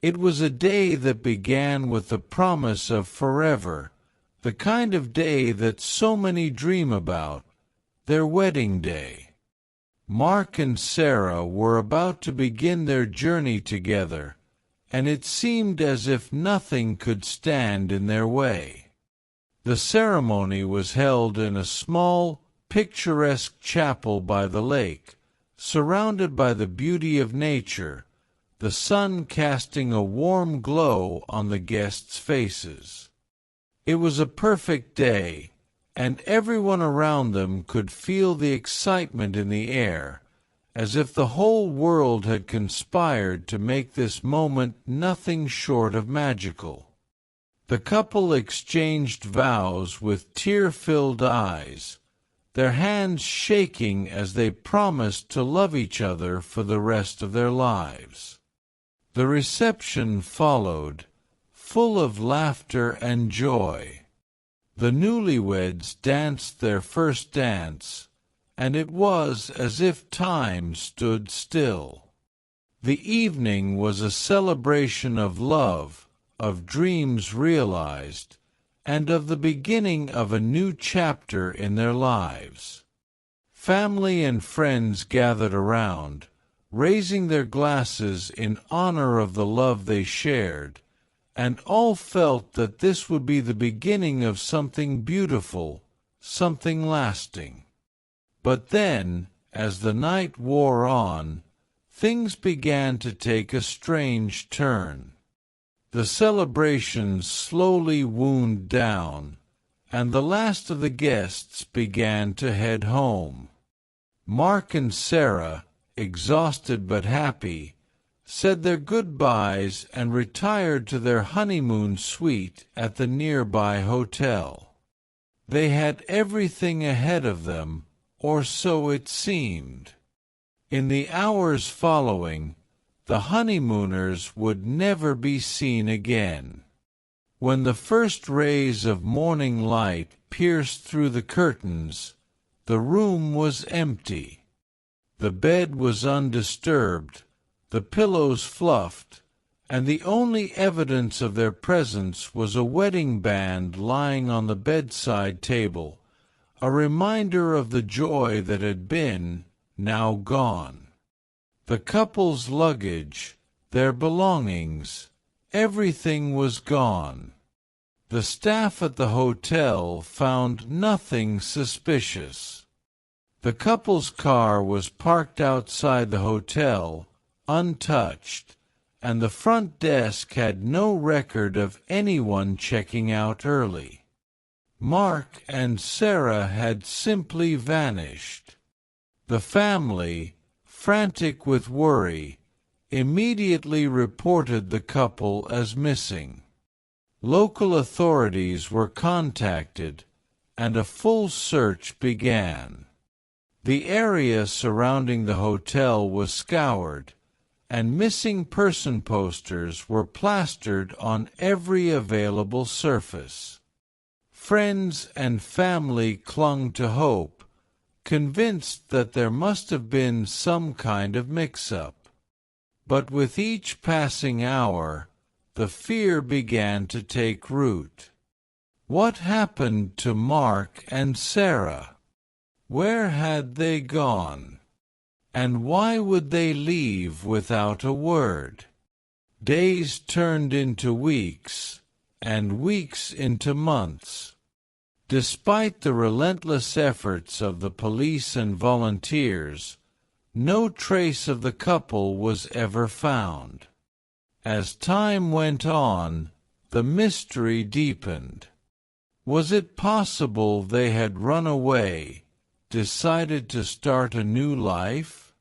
It was a day that began with the promise of forever, the kind of day that so many dream about, their wedding day. Mark and Sarah were about to begin their journey together, and it seemed as if nothing could stand in their way. The ceremony was held in a small, picturesque chapel by the lake, surrounded by the beauty of nature, the sun casting a warm glow on the guests' faces. It was a perfect day, and everyone around them could feel the excitement in the air, as if the whole world had conspired to make this moment nothing short of magical. The couple exchanged vows with tear-filled eyes, their hands shaking as they promised to love each other for the rest of their lives. The reception followed, full of laughter and joy. The newlyweds danced their first dance, and it was as if time stood still. The evening was a celebration of love, of dreams realized, and of the beginning of a new chapter in their lives. Family and friends gathered around, raising their glasses in honor of the love they shared, and all felt that this would be the beginning of something beautiful, something lasting. But then, as the night wore on, things began to take a strange turn. The celebrations slowly wound down, and the last of the guests began to head home. Mark and Sarah, exhausted but happy, said their goodbyes and retired to their honeymoon suite at the nearby hotel. They had everything ahead of them, or so it seemed. In the hours following, the honeymooners would never be seen again. When the first rays of morning light pierced through the curtains, the room was empty. The bed was undisturbed, the pillows fluffed, and the only evidence of their presence was a wedding band lying on the bedside table, a reminder of the joy that had been, now gone. The couple's luggage, their belongings, everything was gone. The staff at the hotel found nothing suspicious. The couple's car was parked outside the hotel, untouched, and the front desk had no record of anyone checking out early. Mark and Sarah had simply vanished. The family, frantic with worry, immediately reported the couple as missing. Local authorities were contacted, and a full search began. The area surrounding the hotel was scoured, and missing person posters were plastered on every available surface. Friends and family clung to hope, convinced that there must have been some kind of mix-up. But with each passing hour, the fear began to take root. What happened to Mark and Sarah? Where had they gone? And why would they leave without a word? Days turned into weeks, and weeks into months. Despite the relentless efforts of the police and volunteers, no trace of the couple was ever found. As time went on, the mystery deepened. Was it possible they had run away, decided to start a new life?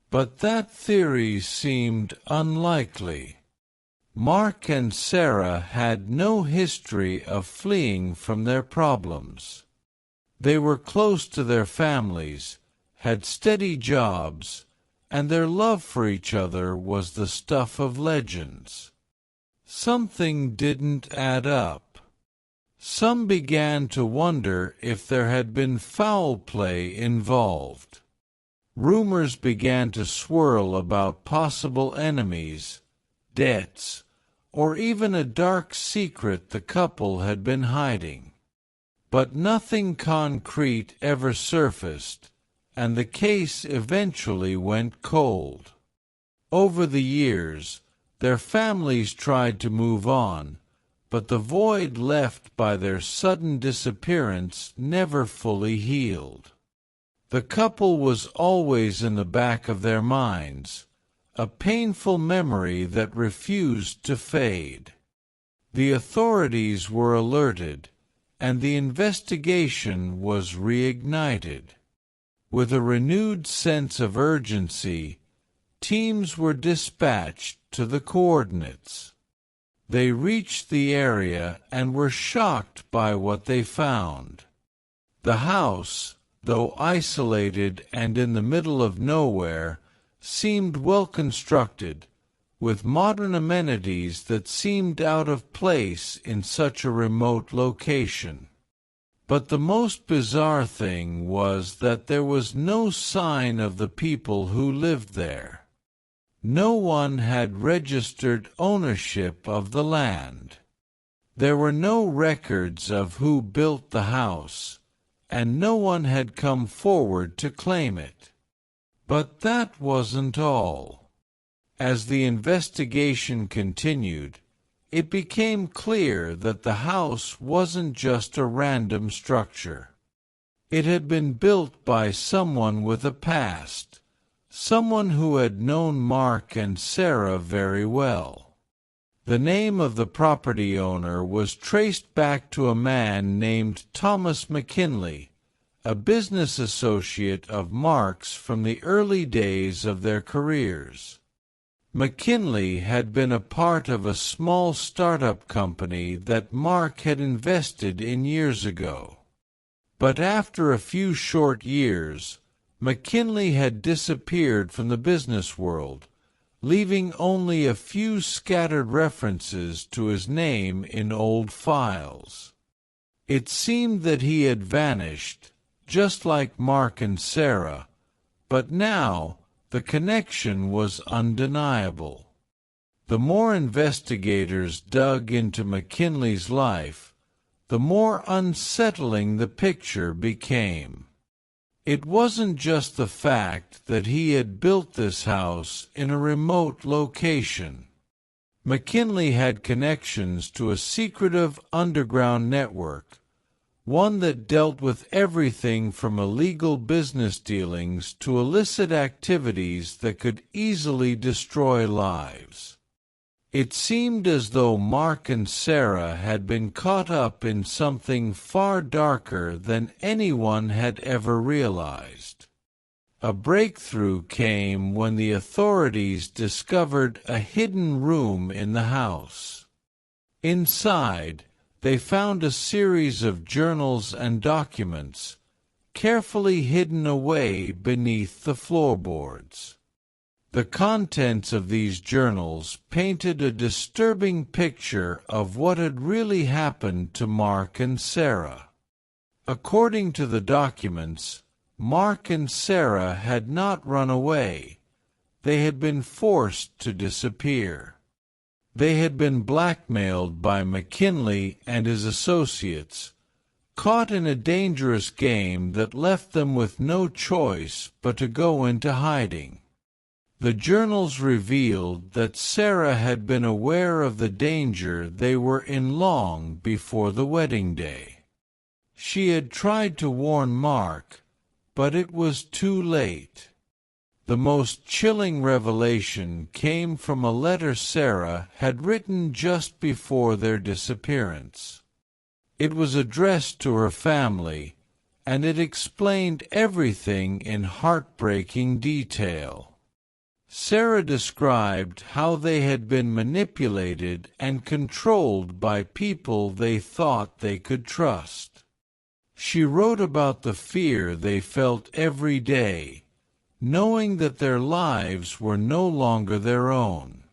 But that theory seemed unlikely. Mark and Sarah had no history of fleeing from their problems. They were close to their families, had steady jobs, and their love for each other was the stuff of legends. Something didn't add up. Some began to wonder if there had been foul play involved. Rumors began to swirl about possible enemies, debts, or even a dark secret the couple had been hiding. But nothing concrete ever surfaced, and the case eventually went cold. Over the years, their families tried to move on, but the void left by their sudden disappearance never fully healed. The couple was always in the back of their minds, a painful memory that refused to fade. The authorities were alerted, and the investigation was reignited. With a renewed sense of urgency, teams were dispatched to the coordinates. They reached the area and were shocked by what they found. The house, though isolated and in the middle of nowhere, seemed well constructed, with modern amenities that seemed out of place in such a remote location. But the most bizarre thing was that there was no sign of the people who lived there. No one had registered ownership of the land. There were no records of who built the house, and no one had come forward to claim it. But that wasn't all. As the investigation continued, it became clear that the house wasn't just a random structure. It had been built by someone with a past, someone who had known Mark and Sarah very well. The name of the property owner was traced back to a man named Thomas McKinley, a business associate of Mark's from the early days of their careers. McKinley had been a part of a small startup company that Mark had invested in years ago. But after a few short years, McKinley had disappeared from the business world, leaving only a few scattered references to his name in old files. It seemed that he had vanished, just like Mark and Sarah, but now the connection was undeniable. The more investigators dug into McKinley's life, the more unsettling the picture became. It wasn't just the fact that he had built this house in a remote location. McKinley had connections to a secretive underground network, one that dealt with everything from illegal business dealings to illicit activities that could easily destroy lives. It seemed as though Mark and Sarah had been caught up in something far darker than anyone had ever realized. A breakthrough came when the authorities discovered a hidden room in the house. Inside, they found a series of journals and documents, carefully hidden away beneath the floorboards. The contents of these journals painted a disturbing picture of what had really happened to Mark and Sarah. According to the documents, Mark and Sarah had not run away. They had been forced to disappear. They had been blackmailed by McKinley and his associates, caught in a dangerous game that left them with no choice but to go into hiding. The journals revealed that Sarah had been aware of the danger they were in long before the wedding day. She had tried to warn Mark, but it was too late. The most chilling revelation came from a letter Sarah had written just before their disappearance. It was addressed to her family, and it explained everything in heartbreaking detail. Sarah described how they had been manipulated and controlled by people they thought they could trust. She wrote about the fear they felt every day, knowing that their lives were no longer their own.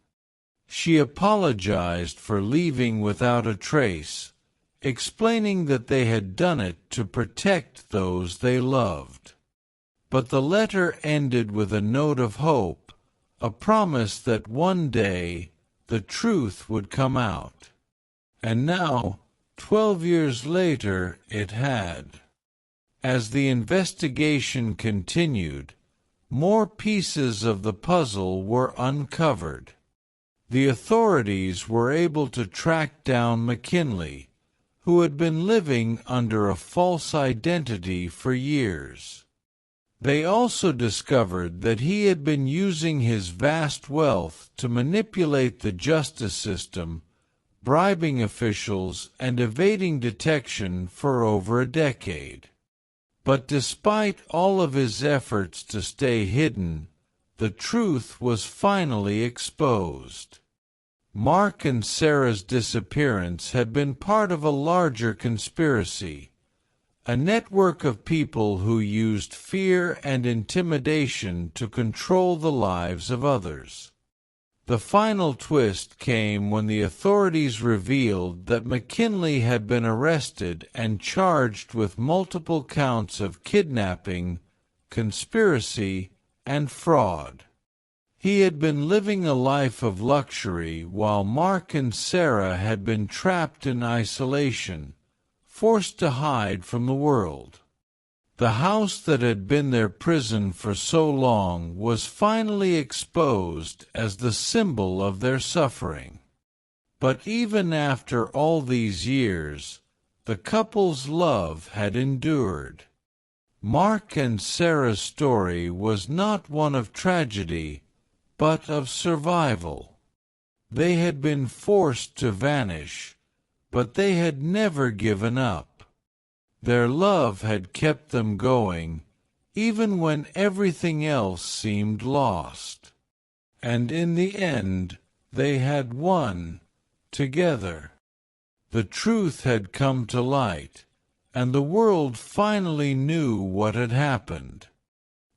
She apologized for leaving without a trace, explaining that they had done it to protect those they loved. But the letter ended with a note of hope, a promise that one day the truth would come out. And now, 12 years later, it had. As the investigation continued, more pieces of the puzzle were uncovered. The authorities were able to track down McKinley, who had been living under a false identity for years. They also discovered that he had been using his vast wealth to manipulate the justice system, bribing officials and evading detection for over a decade. But despite all of his efforts to stay hidden, the truth was finally exposed. Mark and Sarah's disappearance had been part of a larger conspiracy, a network of people who used fear and intimidation to control the lives of others. The final twist came when the authorities revealed that McKinley had been arrested and charged with multiple counts of kidnapping, conspiracy, and fraud. He had been living a life of luxury while Mark and Sarah had been trapped in isolation, forced to hide from the world. The house that had been their prison for so long was finally exposed as the symbol of their suffering. But even after all these years, the couple's love had endured. Mark and Sarah's story was not one of tragedy, but of survival. They had been forced to vanish, but they had never given up. Their love had kept them going, even when everything else seemed lost. And in the end, they had won, together. The truth had come to light, and the world finally knew what had happened.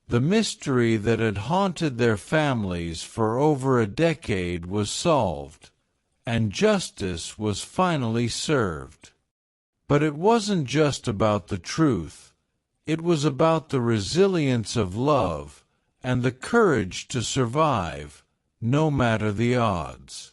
The mystery that had haunted their families for over a decade was solved, and justice was finally served. But it wasn't just about the truth. It was about the resilience of love and the courage to survive, no matter the odds.